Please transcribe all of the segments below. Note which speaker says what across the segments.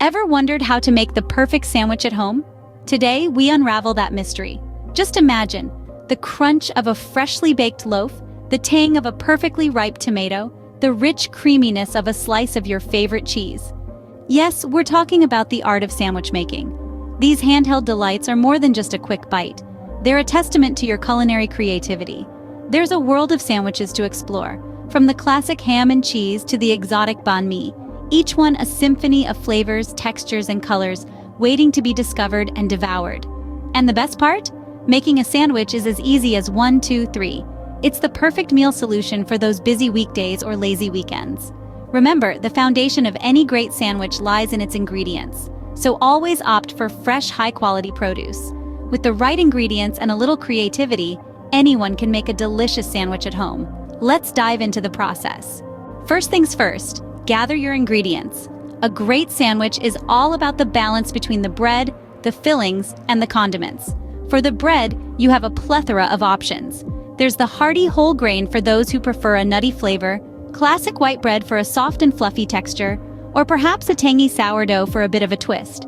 Speaker 1: Ever wondered how to make the perfect sandwich at home? Today, we unravel that mystery. Just imagine the crunch of a freshly baked loaf, the tang of a perfectly ripe tomato, the rich creaminess of a slice of your favorite cheese. Yes, we're talking about the art of sandwich making. These handheld delights are more than just a quick bite. They're a testament to your culinary creativity. There's a world of sandwiches to explore, from the classic ham and cheese to the exotic banh mi, each one a symphony of flavors, textures, and colors waiting to be discovered and devoured. And the best part? Making a sandwich is as easy as 1, 2, 3. It's the perfect meal solution for those busy weekdays or lazy weekends. Remember, the foundation of any great sandwich lies in its ingredients, so always opt for fresh, high-quality produce. With the right ingredients and a little creativity, anyone can make a delicious sandwich at home. Let's dive into the process. First things first, gather your ingredients. A great sandwich is all about the balance between the bread, the fillings, and the condiments. For the bread, you have a plethora of options. There's the hearty whole grain for those who prefer a nutty flavor, classic white bread for a soft and fluffy texture, or perhaps a tangy sourdough for a bit of a twist.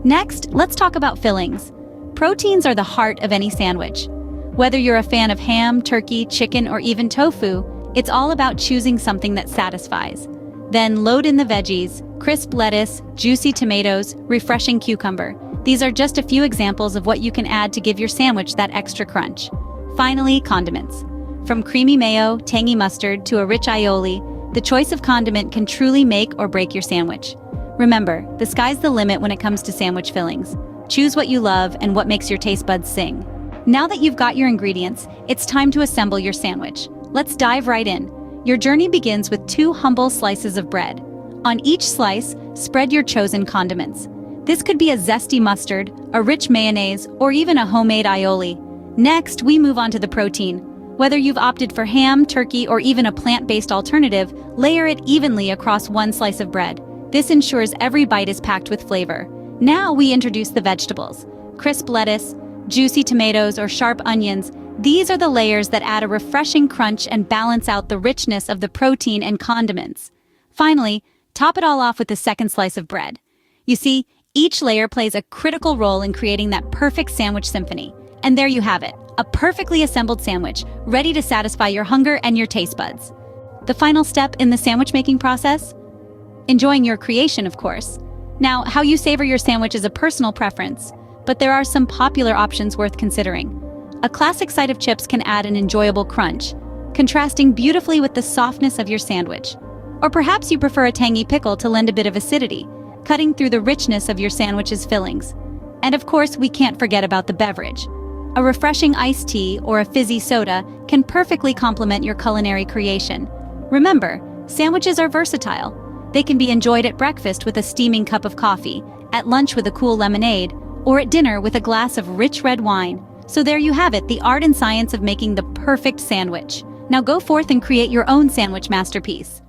Speaker 1: Next, let's talk about fillings. Proteins are the heart of any sandwich. Whether you're a fan of ham, turkey, chicken, or even tofu, it's all about choosing something that satisfies. Then load in the veggies: crisp lettuce, juicy tomatoes, refreshing cucumber. These are just a few examples of what you can add to give your sandwich that extra crunch. Finally, condiments. From creamy mayo, tangy mustard, to a rich aioli, the choice of condiment can truly make or break your sandwich. Remember, the sky's the limit when it comes to sandwich fillings. Choose what you love and what makes your taste buds sing. Now that you've got your ingredients, it's time to assemble your sandwich. Let's dive right in. Your journey begins with 2 humble slices of bread. On each slice, spread your chosen condiments. This could be a zesty mustard, a rich mayonnaise, or even a homemade aioli. Next, we move on to the protein. Whether you've opted for ham, turkey, or even a plant-based alternative, layer it evenly across 1 slice of bread. This ensures every bite is packed with flavor. Now we introduce the vegetables. Crisp lettuce, juicy tomatoes, or sharp onions. These are the layers that add a refreshing crunch and balance out the richness of the protein and condiments. Finally, top it all off with the second slice of bread. You see, each layer plays a critical role in creating that perfect sandwich symphony. And there you have it, a perfectly assembled sandwich, ready to satisfy your hunger and your taste buds. The final step in the sandwich making process? Enjoying your creation, of course. Now, how you savor your sandwich is a personal preference, but there are some popular options worth considering. A classic side of chips can add an enjoyable crunch, contrasting beautifully with the softness of your sandwich. Or perhaps you prefer a tangy pickle to lend a bit of acidity, cutting through the richness of your sandwich's fillings. And of course, we can't forget about the beverage. A refreshing iced tea or a fizzy soda can perfectly complement your culinary creation. Remember, sandwiches are versatile. They can be enjoyed at breakfast with a steaming cup of coffee, at lunch with a cool lemonade, or at dinner with a glass of rich red wine. So there you have it, the art and science of making the perfect sandwich. Now go forth and create your own sandwich masterpiece.